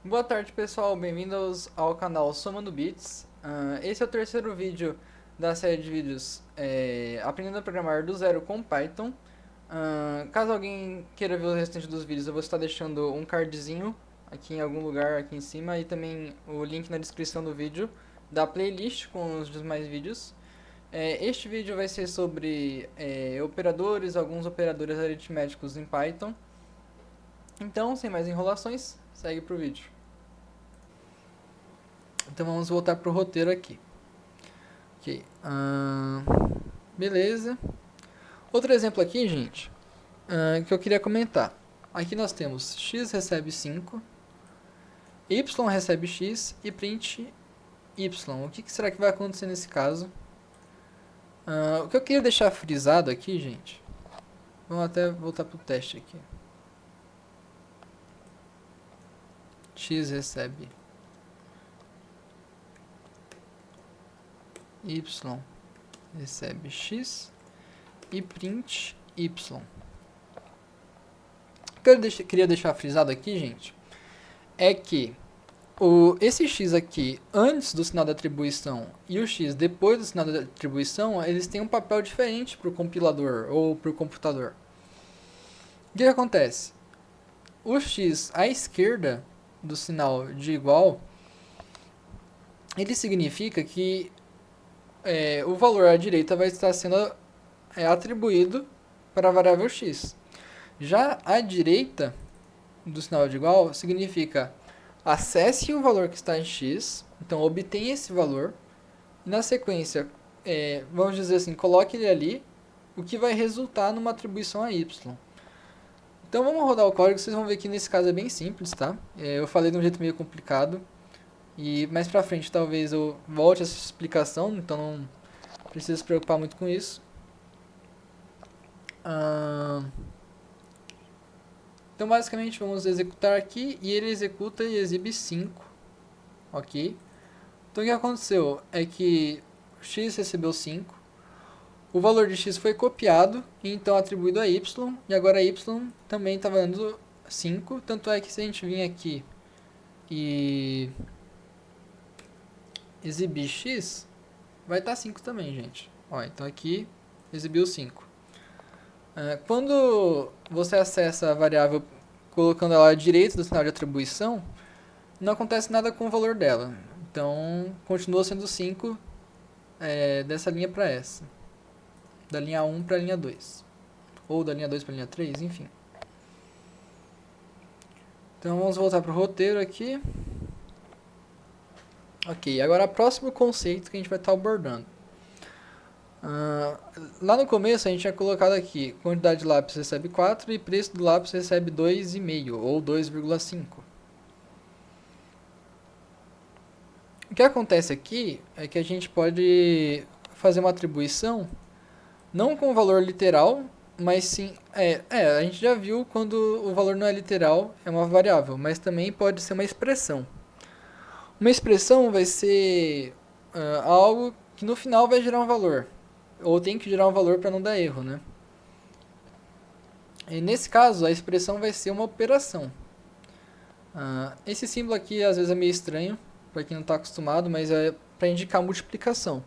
Boa tarde, pessoal. Bem-vindos ao canal Somando Bits. Esse é o terceiro vídeo da série de vídeos Aprendendo a Programar do Zero com Python. Caso alguém queira ver o restante dos vídeos, eu vou estar deixando um cardzinho aqui em algum lugar aqui em cima e também o link na descrição do vídeo da playlist com os demais vídeos. Este vídeo vai ser sobre operadores, alguns operadores aritméticos em Python. Então, sem mais enrolações, segue pro vídeo. Então vamos voltar pro roteiro aqui. Ok. Beleza. Outro exemplo aqui, gente, que eu queria comentar. Aqui nós temos x recebe 5, y recebe x e print y. O que será que vai acontecer nesse caso? O que eu queria deixar frisado aqui, gente, vamos até voltar pro teste aqui. X recebe y recebe x e print y. O que eu queria deixar frisado aqui, gente, é que esse x aqui antes do sinal da atribuição e o x depois do sinal da atribuição, eles têm um papel diferente para o compilador ou para o computador. O que acontece? O x à esquerda do sinal de igual, ele significa que o valor à direita vai estar sendo atribuído para a variável x. Já à direita do sinal de igual significa acesse o valor que está em x, então obtenha esse valor, e na sequência, vamos dizer assim, coloque ele ali, o que vai resultar numa atribuição a y. Então vamos rodar o código, vocês vão ver que nesse caso é bem simples, tá? Eu falei de um jeito meio complicado, e mais pra frente talvez eu volte a essa explicação, então não precisa se preocupar muito com isso. Então basicamente vamos executar aqui e ele executa e exibe 5, ok? Então o que aconteceu é que x recebeu 5, o valor de x foi copiado e então atribuído a y, e agora y também está valendo 5, tanto é que se a gente vir aqui e exibir x, vai estar 5 também, gente. Ó, então aqui exibiu 5. Quando você acessa a variável colocando ela à direita do sinal de atribuição, não acontece nada com o valor dela. Então, continua sendo 5 dessa linha para essa. Da linha 1 para a linha 2. Ou da linha 2 para a linha 3, enfim. Então, vamos voltar para o roteiro aqui. Ok, agora o próximo conceito que a gente vai estar abordando. Lá no começo a gente tinha colocado aqui, quantidade de lápis recebe 4 e preço do lápis recebe 2,5 ou 2,5. O que acontece aqui é que a gente pode fazer uma atribuição não com o valor literal, mas sim... a gente já viu quando o valor não é literal, é uma variável, mas também pode ser uma expressão. Uma expressão vai ser algo que no final vai gerar um valor. Ou tem que gerar um valor para não dar erro, né? E nesse caso, a expressão vai ser uma operação. Esse símbolo aqui às vezes é meio estranho, para quem não está acostumado, mas é para indicar multiplicação.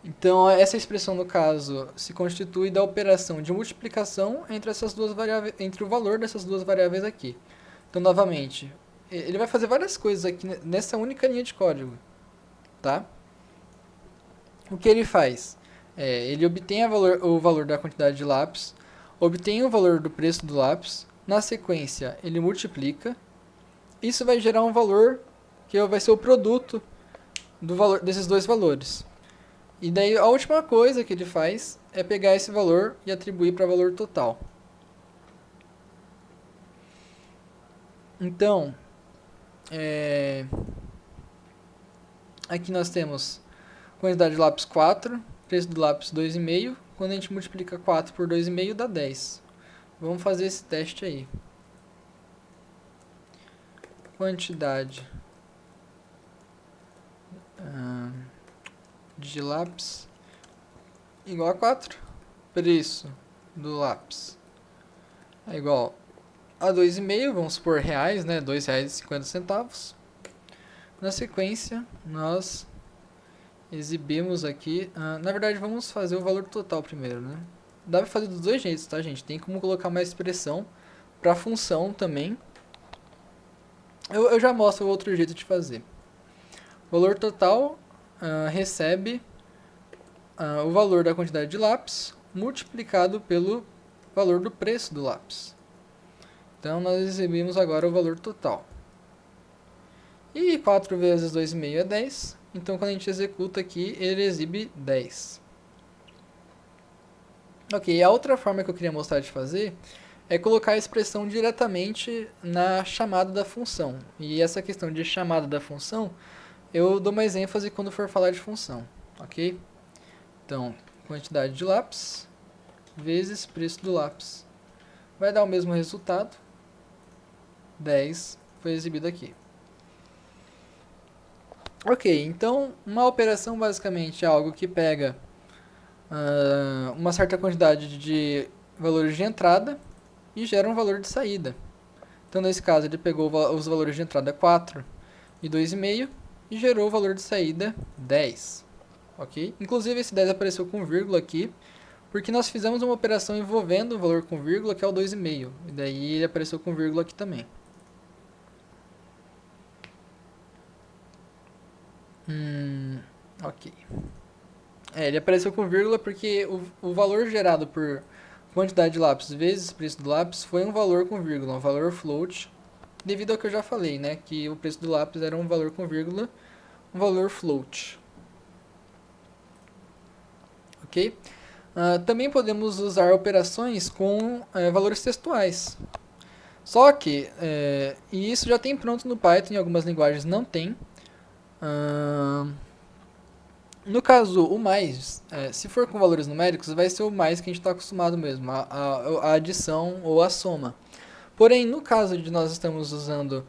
Então, essa expressão, no caso, se constitui da operação de multiplicação entre essas duas variáveis, entre o valor dessas duas variáveis aqui. Então, novamente, ele vai fazer várias coisas aqui nessa única linha de código, tá? O que ele faz? Ele obtém o valor da quantidade de lápis, obtém o valor do preço do lápis, na sequência ele multiplica, isso vai gerar um valor que vai ser o produto do valor desses dois valores. E daí a última coisa que ele faz é pegar esse valor e atribuir para valor total. Então, aqui nós temos quantidade de lápis 4, preço do lápis 2,5. Quando a gente multiplica 4 por 2,5 dá 10. Vamos fazer esse teste aí. Quantidade de lápis igual a 4. Preço do lápis é igual a 2,5, vamos supor reais, né? R$2,50. Na sequência, nós exibimos aqui, na verdade vamos fazer o valor total primeiro, né? Dá pra fazer dos dois jeitos, tá, gente? Tem como colocar uma expressão pra função também. Eu já mostro o outro jeito de fazer. O valor total recebe o valor da quantidade de lápis multiplicado pelo valor do preço do lápis. Então, nós exibimos agora o valor total. E 4 vezes 2,5 é 10. Então, quando a gente executa aqui, ele exibe 10. Ok, a outra forma que eu queria mostrar de fazer é colocar a expressão diretamente na chamada da função. E essa questão de chamada da função, eu dou mais ênfase quando for falar de função, ok? Então, quantidade de lápis vezes preço do lápis. Vai dar o mesmo resultado. 10 foi exibido aqui. Ok, então uma operação basicamente é algo que pega uma certa quantidade de valores de entrada e gera um valor de saída. Então nesse caso ele pegou os valores de entrada 4 e 2,5 e gerou o valor de saída 10. Ok? Inclusive esse 10 apareceu com vírgula aqui, porque nós fizemos uma operação envolvendo o valor com vírgula, que é o 2,5. E daí ele apareceu com vírgula aqui também. Ok. Ele apareceu com vírgula porque o valor gerado por quantidade de lápis vezes preço do lápis foi um valor com vírgula, um valor float, devido ao que eu já falei, né? Que o preço do lápis era um valor com vírgula, um valor float. Ok? Também podemos usar operações com valores textuais. Só que, e isso já tem pronto no Python, em algumas linguagens não tem. No caso, o mais, se for com valores numéricos, vai ser o mais que a gente está acostumado mesmo, a adição ou a soma. Porém, no caso de nós estamos usando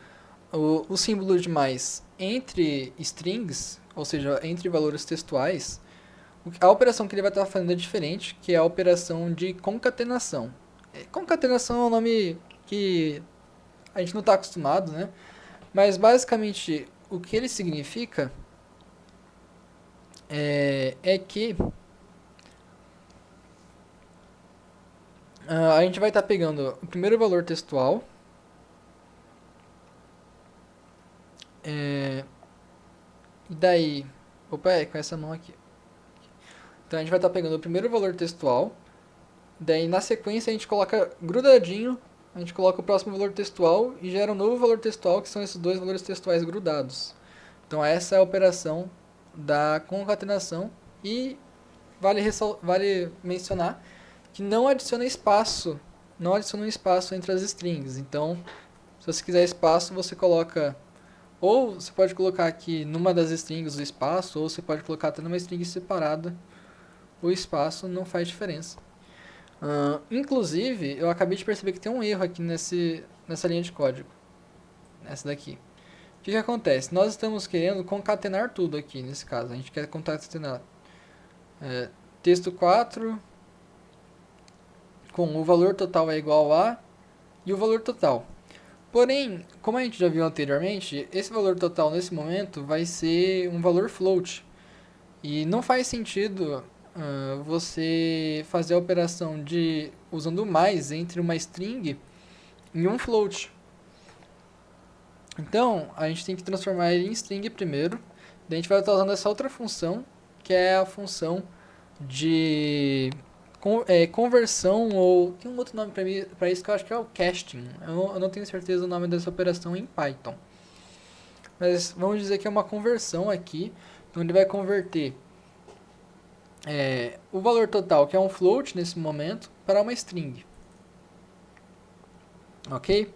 o símbolo de mais entre strings, ou seja, entre valores textuais, a operação que ele vai estar fazendo é diferente, que é a operação de concatenação. Concatenação é um nome que a gente não está acostumado, né? Mas basicamente o que ele significa é que a gente vai estar pegando o primeiro valor textual, e daí, opa, com essa mão aqui. Então a gente vai estar pegando o primeiro valor textual, daí na sequência a gente coloca grudadinho, a gente coloca o próximo valor textual e gera um novo valor textual, que são esses dois valores textuais grudados. Então essa é a operação da concatenação e vale mencionar que não adiciona espaço entre as strings. Então, se você quiser espaço, você coloca, ou você pode colocar aqui numa das strings o espaço, ou você pode colocar até numa string separada o espaço, não faz diferença. Inclusive, eu acabei de perceber que tem um erro aqui nessa linha de código, nessa daqui. O que acontece? Nós estamos querendo concatenar tudo aqui, nesse caso. A gente quer concatenar texto 4 com o valor total é igual a e o valor total. Porém, como a gente já viu anteriormente, esse valor total nesse momento vai ser um valor float. E não faz sentido você fazer a operação de usando mais entre uma string e um float. Então, a gente tem que transformar ele em string primeiro. Daí a gente vai estar usando essa outra função, que é a função de conversão, ou tem um outro nome para isso que eu acho que é o casting. Eu não tenho certeza do nome dessa operação em Python. Mas vamos dizer que é uma conversão aqui, onde ele vai converter o valor total, que é um float nesse momento, para uma string. Ok?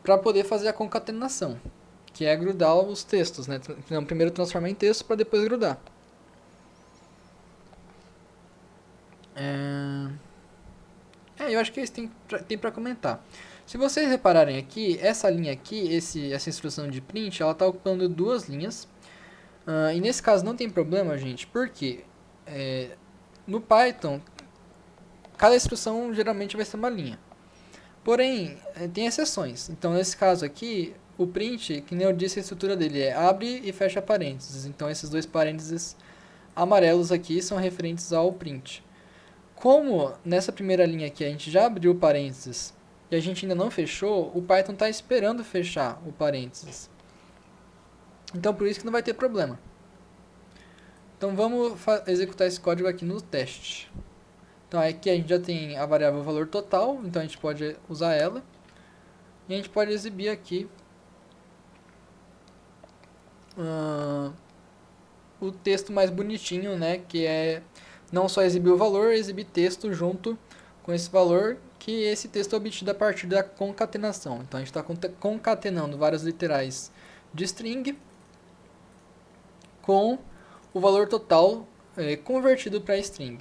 Para poder fazer a concatenação, que é grudar os textos, né? Então, primeiro transformar em texto para depois grudar. Eu acho que isso tem para comentar. Se vocês repararem aqui, essa linha aqui, essa instrução de print, ela está ocupando duas linhas. E nesse caso não tem problema, gente, porque no Python, cada instrução geralmente vai ser uma linha. Porém, tem exceções. Então, nesse caso aqui, o print, que nem eu disse, a estrutura dele é abre e fecha parênteses. Então, esses dois parênteses amarelos aqui são referentes ao print. Como nessa primeira linha aqui a gente já abriu parênteses e a gente ainda não fechou, o Python está esperando fechar o parênteses. Então, por isso que não vai ter problema. Então, vamos executar esse código aqui no teste. Então, aqui a gente já tem a variável valor total, então a gente pode usar ela. E a gente pode exibir aqui o texto mais bonitinho, né? Que é não só exibir o valor, exibir texto junto com esse valor, que esse texto é obtido a partir da concatenação. Então, a gente está concatenando vários literais de string com o valor total convertido para string.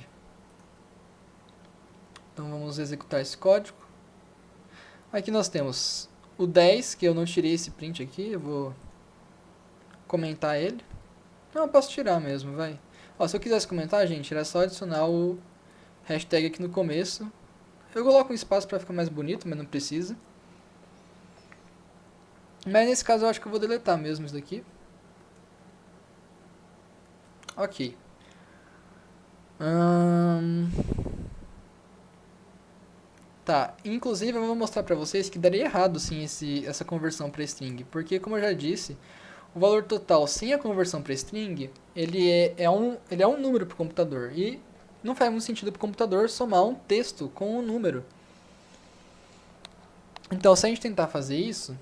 Então vamos executar esse código. Aqui nós temos o 10, que eu não tirei esse print aqui, eu vou comentar ele. Não, eu posso tirar mesmo, vai. Ó, se eu quisesse comentar, gente, era só adicionar o hashtag aqui no começo. Eu coloco um espaço para ficar mais bonito, mas não precisa. Mas nesse caso eu acho que eu vou deletar mesmo isso daqui. Ok. Tá, inclusive eu vou mostrar pra vocês que daria errado sim essa conversão para string, porque como eu já disse, o valor total sem a conversão para string, ele é um número para o computador, e não faz muito sentido para o computador somar um texto com um número. Então, se a gente tentar fazer isso,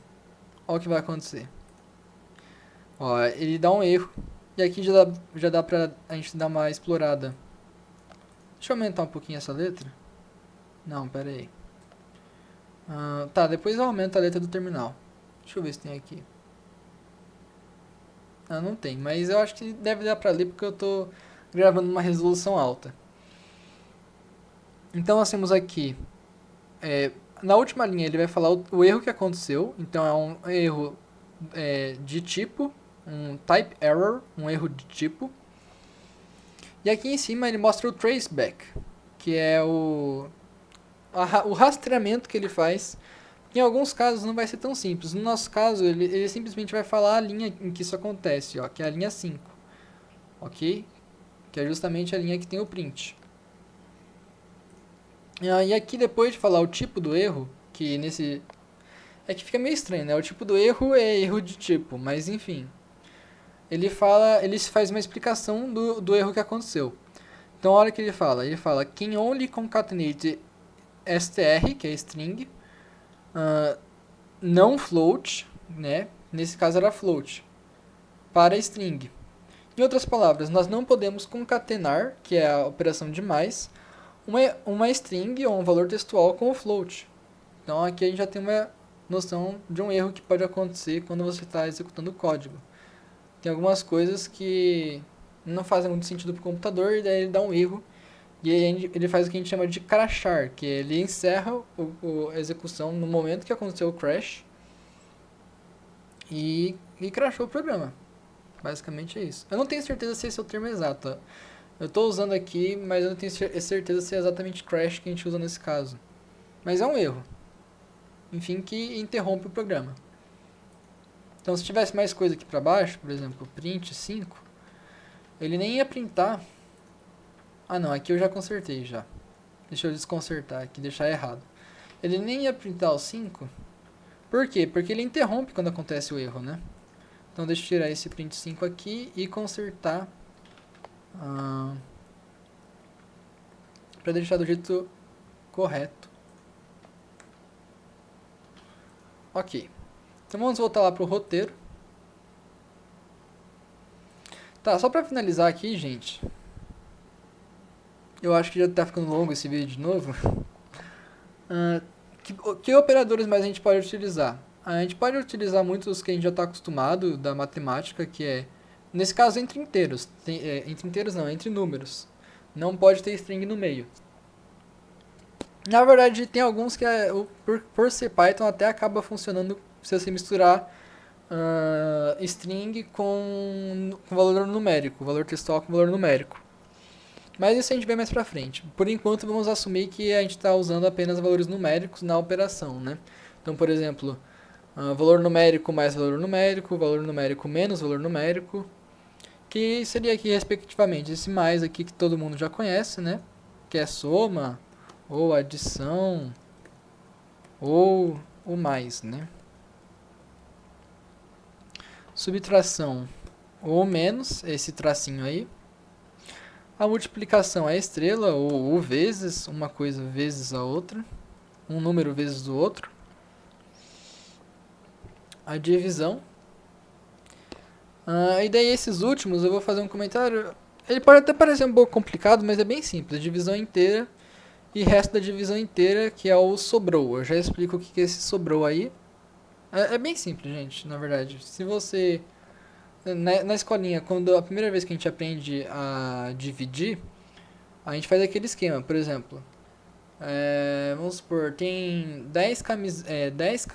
olha o que vai acontecer. Ó, ele dá um erro, e aqui já dá pra a gente dar uma explorada. Deixa eu aumentar um pouquinho essa letra. Não, pera aí. Tá, depois eu aumento a letra do terminal. Deixa eu ver se tem aqui. Não tem, mas eu acho que deve dar pra ler porque eu tô gravando uma resolução alta. Então nós temos aqui, na última linha ele vai falar o erro que aconteceu, então é um erro de tipo, um type error, um erro de tipo. E aqui em cima ele mostra o traceback, que é o rastreamento que ele faz. Em alguns casos não vai ser tão simples. No nosso caso, ele simplesmente vai falar a linha em que isso acontece, ó, que é a linha 5. Ok? Que é justamente a linha que tem o print. E aqui depois de falar o tipo do erro, que nesse... É que fica meio estranho, né? O tipo do erro é erro de tipo, mas enfim. Ele faz uma explicação do erro que aconteceu. Então, a hora que ele fala can only concatenate str, que é string, não float, né? Nesse caso era float, para string. Em outras palavras, nós não podemos concatenar, que é a operação de mais, uma string ou um valor textual com o float. Então aqui a gente já tem uma noção de um erro que pode acontecer quando você está executando o código. Tem algumas coisas que não fazem muito sentido para o computador e daí ele dá um erro. E aí ele faz o que a gente chama de crashar, que ele encerra a execução no momento que aconteceu o crash e crashou o programa. Basicamente é isso. Eu não tenho certeza se esse é o termo exato. Eu estou usando aqui, mas eu não tenho certeza se é exatamente crash que a gente usa nesse caso. Mas é um erro. Enfim, que interrompe o programa. Então, se tivesse mais coisa aqui para baixo, por exemplo, print 5, ele nem ia printar. Não, aqui eu já consertei já. Deixa eu desconsertar aqui, deixar errado. Ele nem ia printar o 5. Por quê? Porque ele interrompe quando acontece o erro, né? Então, deixa eu tirar esse print 5 aqui e consertar para deixar do jeito correto. Ok. Então vamos voltar lá para o roteiro. Tá, só para finalizar aqui, gente. Eu acho que já está ficando longo esse vídeo de novo. Que operadores mais a gente pode utilizar? A gente pode utilizar muitos que a gente já está acostumado da matemática, que é, nesse caso, entre inteiros. Entre inteiros não, entre números. Não pode ter string no meio. Na verdade, tem alguns que, por ser Python, até acaba funcionando se você misturar string com valor numérico, valor textual com valor numérico. Mas isso a gente vê mais pra frente. Por enquanto, vamos assumir que a gente está usando apenas valores numéricos na operação, né? Então, por exemplo, valor numérico mais valor numérico menos valor numérico, que seria aqui, respectivamente, esse mais aqui que todo mundo já conhece, né? Que é soma, ou adição, ou o mais, né? Subtração, ou menos, esse tracinho aí. A multiplicação é estrela, ou vezes, uma coisa vezes a outra. Um número vezes o outro. A divisão. E daí esses últimos eu vou fazer um comentário. Ele pode até parecer um pouco complicado, mas é bem simples. Divisão inteira e resto da divisão inteira, que é o sobrou. Eu já explico o que é esse sobrou aí. É bem simples, gente, na verdade. Se você... Na escolinha, quando a primeira vez que a gente aprende a dividir, a gente faz aquele esquema, por exemplo. Vamos supor, tem 10 camisetas.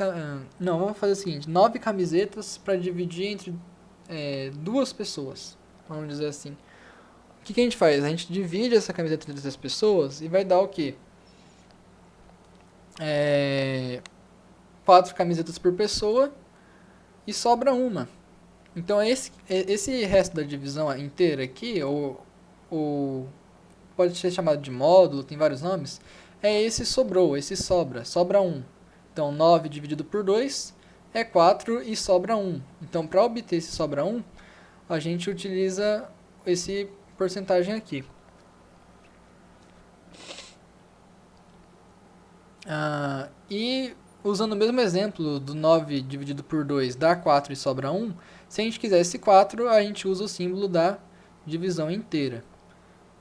Não, vamos fazer o seguinte: 9 camisetas para dividir entre duas pessoas. Vamos dizer assim. O que a gente faz? A gente divide essa camiseta entre as pessoas e vai dar o quê? 4 camisetas por pessoa e sobra uma. Então esse resto da divisão inteira aqui, ou pode ser chamado de módulo, tem vários nomes, é esse sobrou, esse sobra 1. Então 9 dividido por 2 é 4 e sobra 1. Então para obter esse sobra 1, a gente utiliza esse porcentagem aqui. E usando o mesmo exemplo do 9 dividido por 2 dá 4 e sobra 1, se a gente quiser esse 4, a gente usa o símbolo da divisão inteira.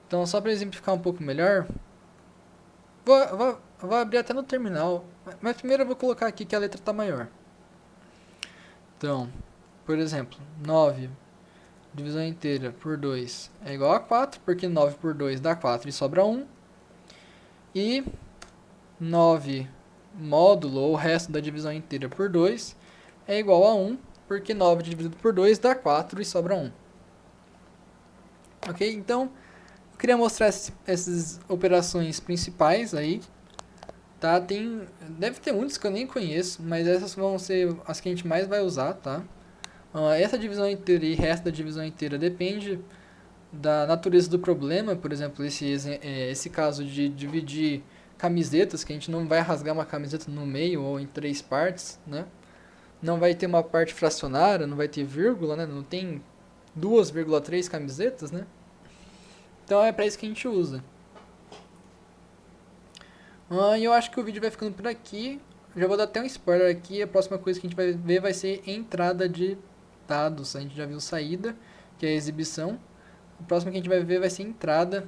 Então, só para exemplificar um pouco melhor, vou abrir até no terminal, mas primeiro eu vou colocar aqui que a letra está maior. Então, por exemplo, 9 divisão inteira por 2 é igual a 4, porque 9 por 2 dá 4 e sobra 1. E 9 módulo, ou o resto da divisão inteira por 2, é igual a 1, porque 9 dividido por 2 dá 4 e sobra 1. Ok? Então, eu queria mostrar essas operações principais aí. Tá? Deve ter muitos que eu nem conheço, mas essas vão ser as que a gente mais vai usar, tá? Essa divisão inteira e resto da divisão inteira depende da natureza do problema. Por exemplo, esse caso de dividir camisetas, que a gente não vai rasgar uma camiseta no meio ou em 3 partes, né? Não vai ter uma parte fracionária, não vai ter vírgula, né? Não tem 2,3 camisetas, né? Então é para isso que a gente usa. E eu acho que o vídeo vai ficando por aqui. Já vou dar até um spoiler aqui. A próxima coisa que a gente vai ver vai ser entrada de dados. A gente já viu saída, que é a exibição. O próximo que a gente vai ver vai ser entrada.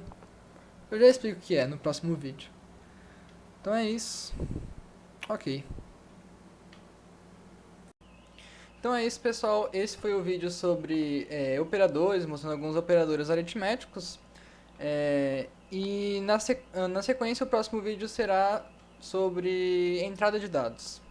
Eu já explico o que é no próximo vídeo. Então é isso. Ok. Então é isso, pessoal. Esse foi o vídeo sobre operadores, mostrando alguns operadores aritméticos. E na sequência, o próximo vídeo será sobre entrada de dados.